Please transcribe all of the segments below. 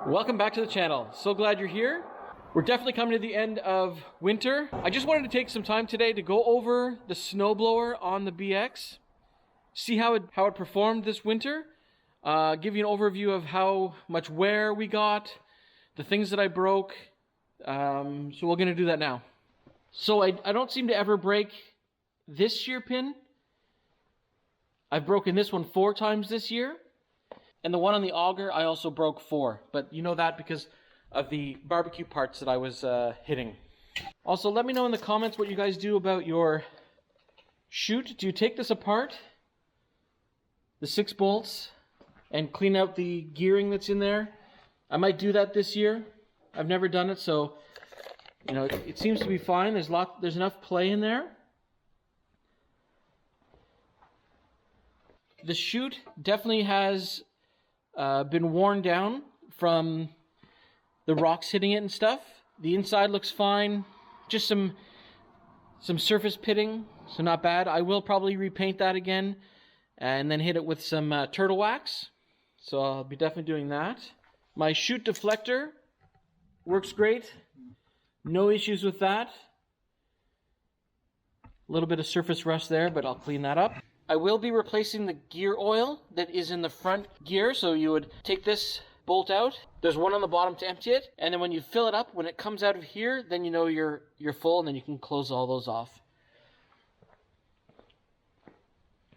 Welcome back to the channel. So glad you're here. We're definitely coming to the end of winter. I just wanted to take some time today to go over the snowblower on the BX, see how it performed this winter, give you an overview of how much wear we got, the things that I broke. So we're going to do that now. So I don't seem to ever break this shear pin. I've broken this one 4 times this year. And the one on the auger, I also broke 4. But you know that because of the barbecue parts that I was hitting. Also, let me know in the comments what you guys do about your chute. Do you take this apart, the 6 bolts, and clean out the gearing that's in there? I might do that this year. I've never done it, so you know it seems to be fine. There's enough play in there. The chute definitely has been worn down from the rocks hitting it and stuff. The inside looks fine, just some surface pitting, so not bad. I will probably repaint that again and then hit it with some turtle wax, so I'll be definitely doing that. My chute deflector works great, no issues with that. A little bit of surface rust there, but I'll clean that up. I will be replacing the gear oil that is in the front gear, so you would take this bolt out. There's one on the bottom to empty it, and then when you fill it up, when it comes out of here, then you know you're full, and then you can close all those off.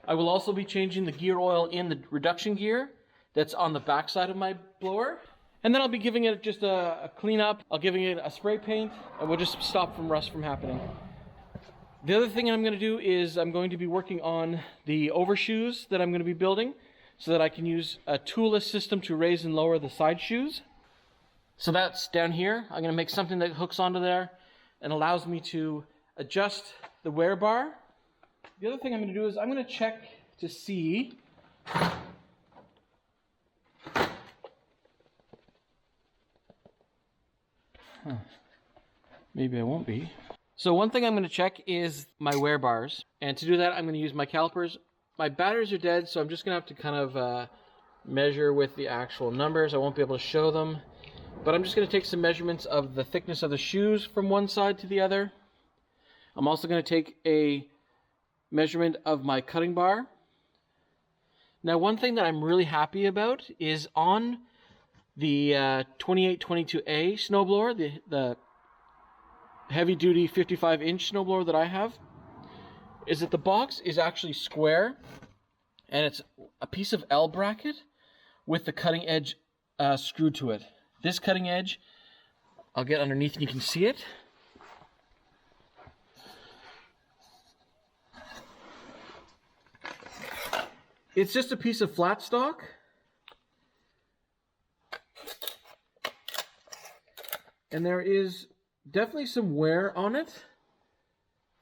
I will also be changing the gear oil in the reduction gear that's on the back side of my blower, and then I'll be giving it just a clean up. I'll giving it a spray paint, and we'll just stop rust from happening. The other thing I'm going to do is I'm going to be working on the overshoes that I'm going to be building so that I can use a toolless system to raise and lower the side shoes. So that's down here. I'm going to make something that hooks onto there and allows me to adjust the wear bar. The other thing I'm going to do is I'm going to check to see maybe I won't be. So one thing I'm going to check is my wear bars, and to do that I'm going to use my calipers. My batteries are dead, so I'm just going to have to kind of measure with the actual numbers. I won't be able to show them, but I'm just going to take some measurements of the thickness of the shoes from one side to the other. I'm also going to take a measurement of my cutting bar. Now one thing that I'm really happy about is on the 2822A snowblower, the heavy-duty 55-inch snowblower that I have, is that the box is actually square, and it's a piece of L bracket with the cutting edge screwed to it. This cutting edge, I'll get underneath and you can see it. It's just a piece of flat stock. And there is definitely some wear on it,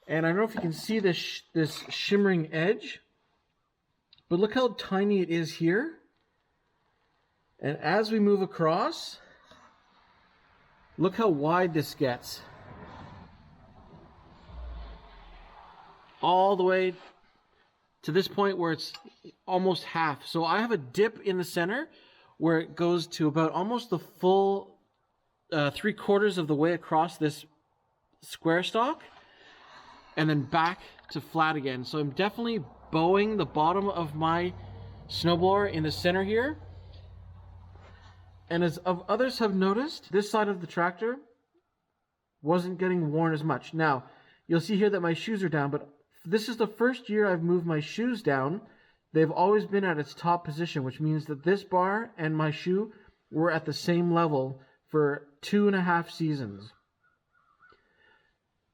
and I don't know if you can see this shimmering edge, but look how tiny it is here. And as we move across, look how wide this gets, all the way to this point where it's almost half. So I have a dip in the center where it goes to about almost the full 3/4 of the way across this square stock, and then back to flat again. So I'm definitely bowing the bottom of my snowblower in the center here. And as others have noticed, this side of the tractor wasn't getting worn as much. Now, you'll see here that my shoes are down, but this is the first year I've moved my shoes down. They've always been at its top position, which means that this bar and my shoe were at the same level for 2.5 seasons.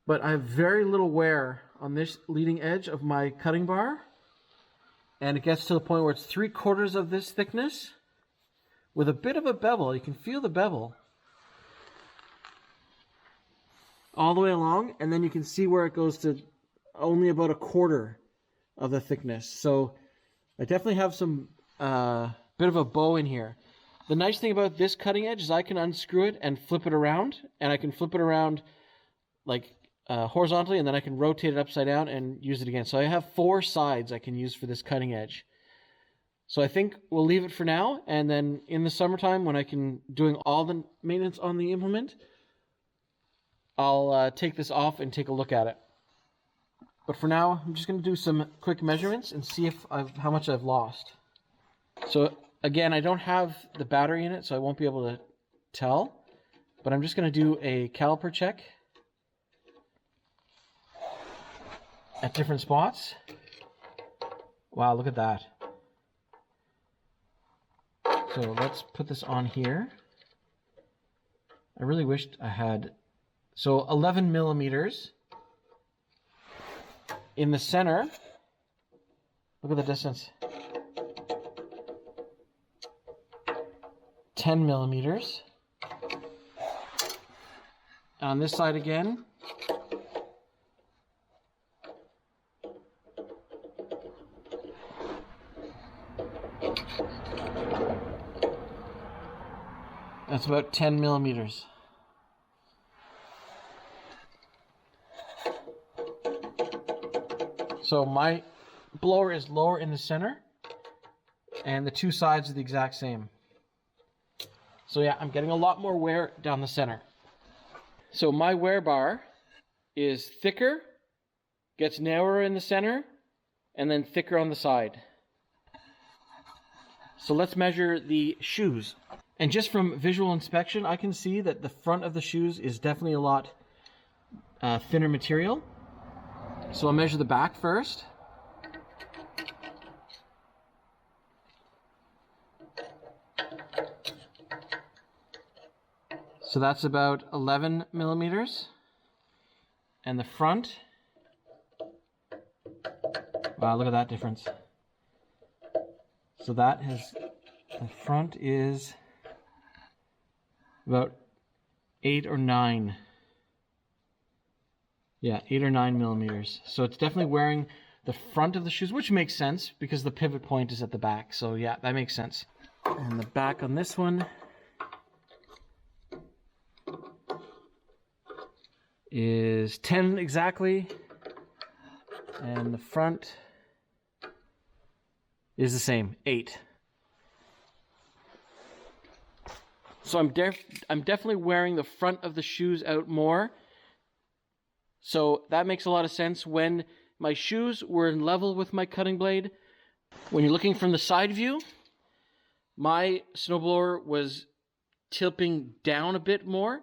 But I have very little wear on this leading edge of my cutting bar, and it gets to the point where it's 3/4 of this thickness with a bit of a bevel. You can feel the bevel all the way along, and then you can see where it goes to only about 1/4 of the thickness. So I definitely have some bit of a bow in here. The nice thing about this cutting edge is I can unscrew it and flip it around, and I can flip it around like horizontally, and then I can rotate it upside down and use it again. So I have 4 sides I can use for this cutting edge. So I think we'll leave it for now, and then in the summertime when I can doing all the maintenance on the implement, I'll take this off and take a look at it. But for now, I'm just going to do some quick measurements and see if how much I've lost. So again, I don't have the battery in it, so I won't be able to tell, but I'm just going to do a caliper check at different spots. Wow, look at that. So let's put this on here. I really wished I had, so 11 millimeters in the center. Look at the distance. 10 millimeters. On this side again. That's about 10 millimeters. So my blower is lower in the center, and the two sides are the exact same. So yeah, I'm getting a lot more wear down the center. So my wear bar is thicker, gets narrower in the center, and then thicker on the side. So let's measure the shoes. And just from visual inspection, I can see that the front of the shoes is definitely a lot thinner material. So I'll measure the back first. So that's about 11 millimeters. And the front, wow, look at that difference. So that has, the front is about 8 or 9. Yeah, 8 or 9 millimeters. So it's definitely wearing the front of the shoes, which makes sense because the pivot point is at the back. So yeah, that makes sense. And the back on this one is 10 exactly. And the front is the same, 8. So I'm definitely wearing the front of the shoes out more. So that makes a lot of sense. When my shoes were in level with my cutting blade, when you're looking from the side view, my snowblower was tilting down a bit more,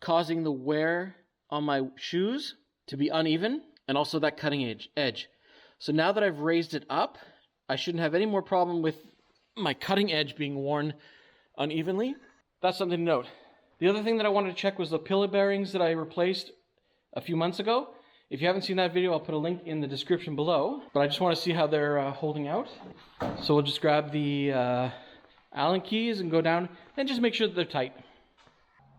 causing the wear on my shoes to be uneven, and also that cutting edge. So now that I've raised it up, I shouldn't have any more problem with my cutting edge being worn unevenly. That's something to note. The other thing that I wanted to check was the pillar bearings that I replaced a few months ago. If you haven't seen that video, I'll put a link in the description below, but I just want to see how they're holding out. So we'll just grab the Allen keys and go down and just make sure that they're tight.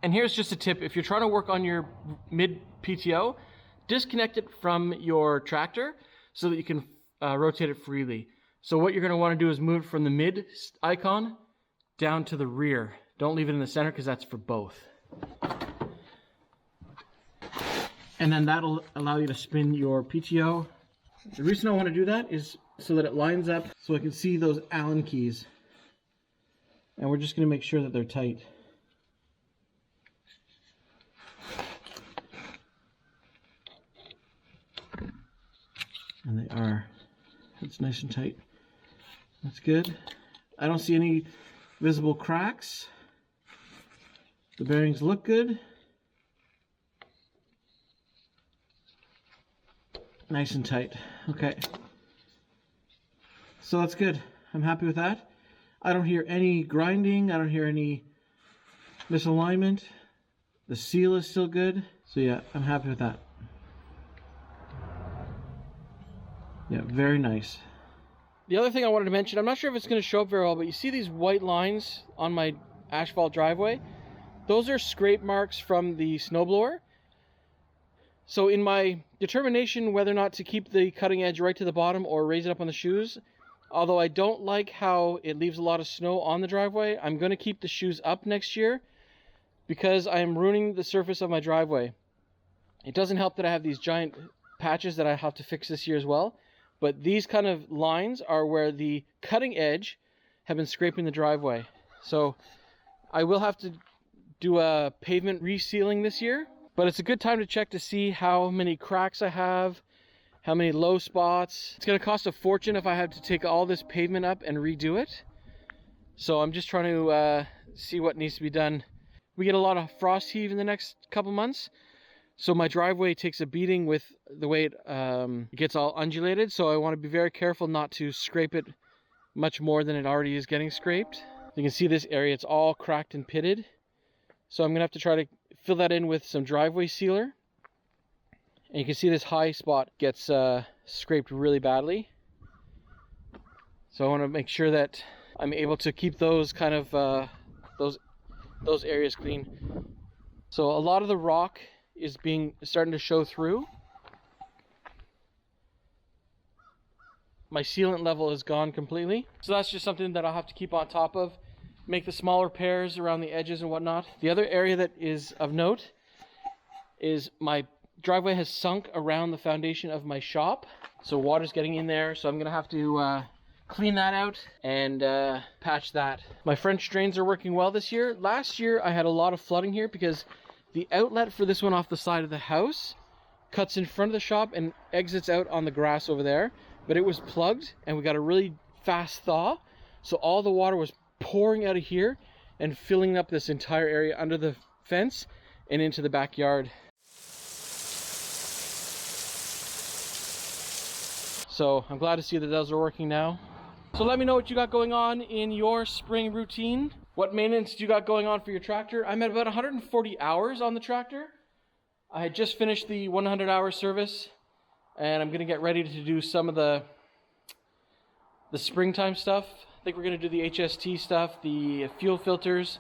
And here's just a tip. If you're trying to work on your mid PTO, disconnect it from your tractor so that you can rotate it freely. So what you're going to want to do is move it from the mid icon down to the rear. Don't leave it in the center because that's for both. And then that'll allow you to spin your PTO. The reason I want to do that is so that it lines up so I can see those Allen keys. And we're just going to make sure that they're tight. And they are. It's nice and tight. That's good. I don't see any visible cracks. The bearings look good. Nice and tight. Okay. So that's good. I'm happy with that. I don't hear any grinding. I don't hear any misalignment. The seal is still good. So yeah, I'm happy with that. Yeah, very nice. The other thing I wanted to mention, I'm not sure if it's going to show up very well, but you see these white lines on my asphalt driveway? Those are scrape marks from the snowblower. So in my determination whether or not to keep the cutting edge right to the bottom or raise it up on the shoes, although I don't like how it leaves a lot of snow on the driveway, I'm going to keep the shoes up next year because I am ruining the surface of my driveway. It doesn't help that I have these giant patches that I have to fix this year as well. but these kind of lines are where the cutting edge have been scraping the driveway. So I will have to do a pavement resealing this year, but it's a good time to check to see how many cracks I have, how many low spots. It's going to cost a fortune if I have to take all this pavement up and redo it. So I'm just trying to see what needs to be done. We get a lot of frost heave in the next couple months, so my driveway takes a beating with the way it gets all undulated. So I want to be very careful not to scrape it much more than it already is getting scraped. You can see this area, it's all cracked and pitted. So I'm gonna have to try to fill that in with some driveway sealer. And you can see this high spot gets scraped really badly. So I want to make sure that I'm able to keep those kind of those areas clean. So a lot of the rock is starting to show through. My sealant level is gone completely. So that's just something that I'll have to keep on top of. Make the small repairs around the edges and whatnot. The other area that is of note is my driveway has sunk around the foundation of my shop. So water's getting in there. So I'm gonna have to clean that out and patch that. My French drains are working well this year. Last year I had a lot of flooding here because the outlet for this one off the side of the house cuts in front of the shop and exits out on the grass over there. But it was plugged and we got a really fast thaw. So all the water was pouring out of here and filling up this entire area under the fence and into the backyard. So I'm glad to see that those are working now. So let me know what you got going on in your spring routine. What maintenance do you got going on for your tractor? I'm at about 140 hours on the tractor. I had just finished the 100-hour service and I'm gonna get ready to do some of the springtime stuff. I think we're gonna do the HST stuff, the fuel filters,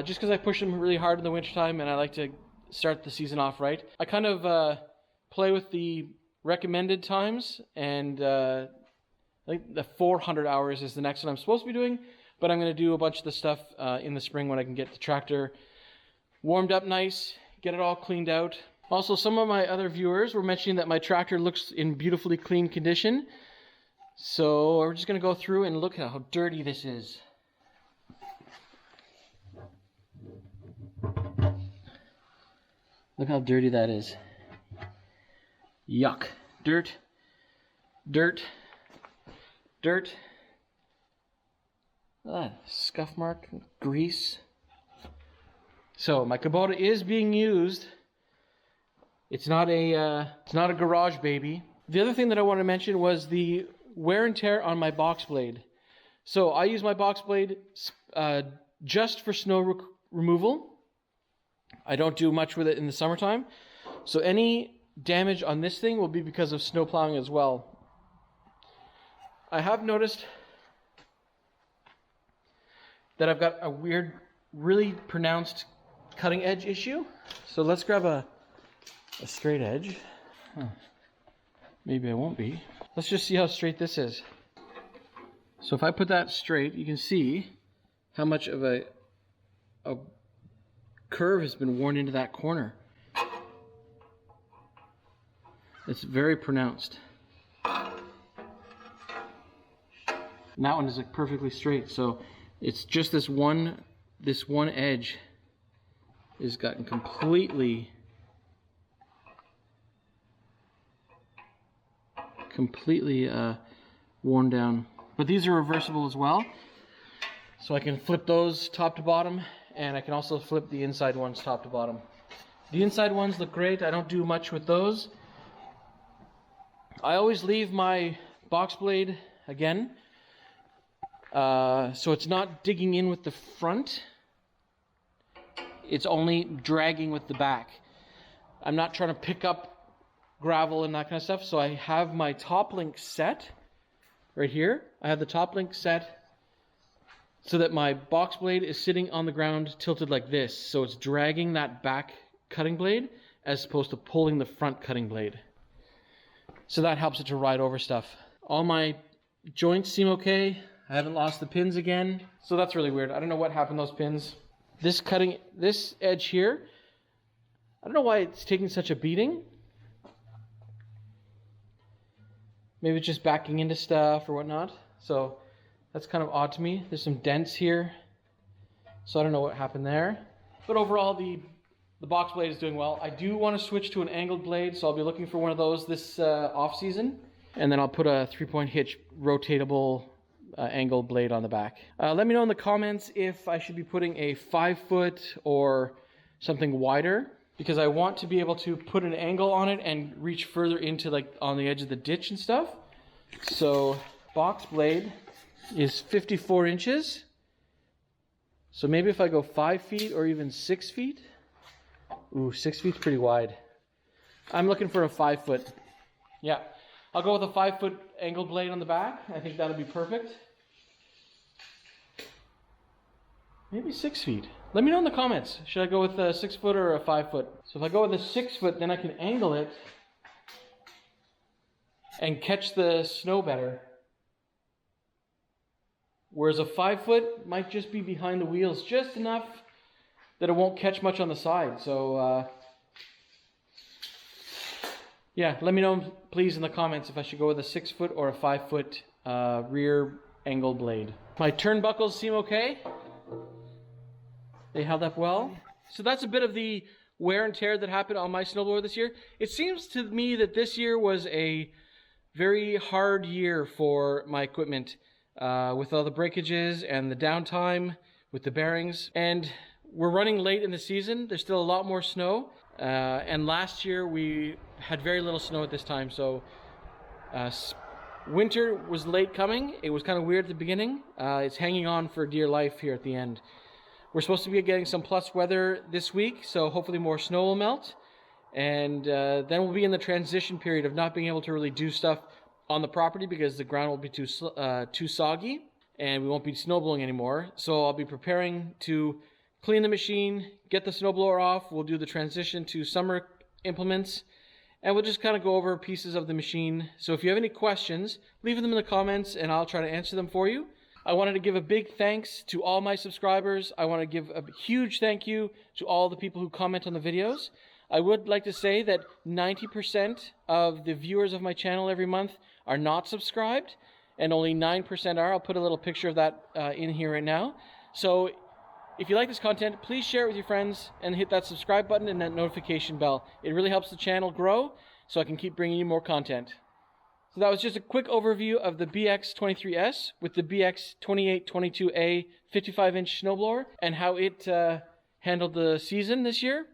just because I push them really hard in the wintertime and I like to start the season off right. I kind of play with the recommended times, and I think the 400 hours is the next one I'm supposed to be doing, but I'm gonna do a bunch of the stuff in the spring when I can get the tractor warmed up nice, get it all cleaned out. Also, some of my other viewers were mentioning that my tractor looks in beautifully clean condition. So we're just going to go through and look at how dirty this is. Look how dirty that is. Yuck. Dirt. Dirt. Dirt. Scuff mark. Grease. So my Kubota is being used. It's not a garage baby. The other thing that I want to mention was the wear and tear on my box blade. So I use my box blade just for snow removal. I don't do much with it in the summertime. So any damage on this thing will be because of snow plowing as well. I have noticed that I've got a weird, really pronounced cutting edge issue. So let's grab a straight edge. Maybe I won't be. Let's just see how straight this is. So if I put that straight, you can see how much of a curve has been worn into that corner. It's very pronounced. And that one is like perfectly straight. So it's just this one edge has gotten completely worn down. But these are reversible as well. So I can flip those top to bottom, and I can also flip the inside ones top to bottom. The inside ones look great. I don't do much with those. I always leave my box blade again, so it's not digging in with the front. It's only dragging with the back. I'm not trying to pick up gravel and that kind of stuff. So I have my top link set right here. I have the top link set so that my box blade is sitting on the ground tilted like this. So it's dragging that back cutting blade as opposed to pulling the front cutting blade. So that helps it to ride over stuff. All my joints seem okay. I haven't lost the pins again. So that's really weird. I don't know what happened to those pins. This edge here, I don't know why it's taking such a beating. Maybe it's just backing into stuff or whatnot. So that's kind of odd to me. There's some dents here. So I don't know what happened there. But overall, the box blade is doing well. I do want to switch to an angled blade, so I'll be looking for one of those this off season. And then I'll put a 3-point hitch rotatable angled blade on the back. Let me know in the comments if I should be putting a 5-foot or something wider, because I want to be able to put an angle on it and reach further into like on the edge of the ditch and stuff. So box blade is 54 inches. So maybe if I go 5 feet or even 6 feet. Ooh, 6 feet's pretty wide. I'm looking for a 5-foot. Yeah, I'll go with a 5-foot angled blade on the back. I think that'll be perfect. Maybe 6 feet. Let me know in the comments. Should I go with a 6-foot or a 5-foot? So if I go with a 6-foot, then I can angle it and catch the snow better. Whereas a 5-foot might just be behind the wheels just enough that it won't catch much on the side. So yeah, let me know please in the comments if I should go with a 6-foot or a 5-foot rear angle blade. My turnbuckles seem okay. They held up well. So that's a bit of the wear and tear that happened on my snowblower this year. It seems to me that this year was a very hard year for my equipment, with all the breakages and the downtime with the bearings. And we're running late in the season. There's still a lot more snow. And last year we had very little snow at this time. So winter was late coming. It was kind of weird at the beginning. It's hanging on for dear life here at the end. We're supposed to be getting some plus weather this week, so hopefully more snow will melt. And then we'll be in the transition period of not being able to really do stuff on the property because the ground will be too soggy and we won't be snowblowing anymore. So I'll be preparing to clean the machine, get the snowblower off. We'll do the transition to summer implements, and we'll just kind of go over pieces of the machine. So if you have any questions, leave them in the comments and I'll try to answer them for you. I wanted to give a big thanks to all my subscribers. I want to give a huge thank you to all the people who comment on the videos. I would like to say that 90% of the viewers of my channel every month are not subscribed, and only 9% are. I'll put a little picture of that in here right now. So if you like this content, please share it with your friends and hit that subscribe button and that notification bell. It really helps the channel grow so I can keep bringing you more content. So that was just a quick overview of the BX23s with the BX2822A 55-inch snowblower and how it handled the season this year.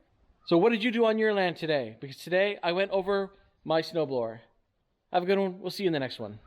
So what did you do on your land today? Because today I went over my snowblower. Have a good one. We'll see you in the next one.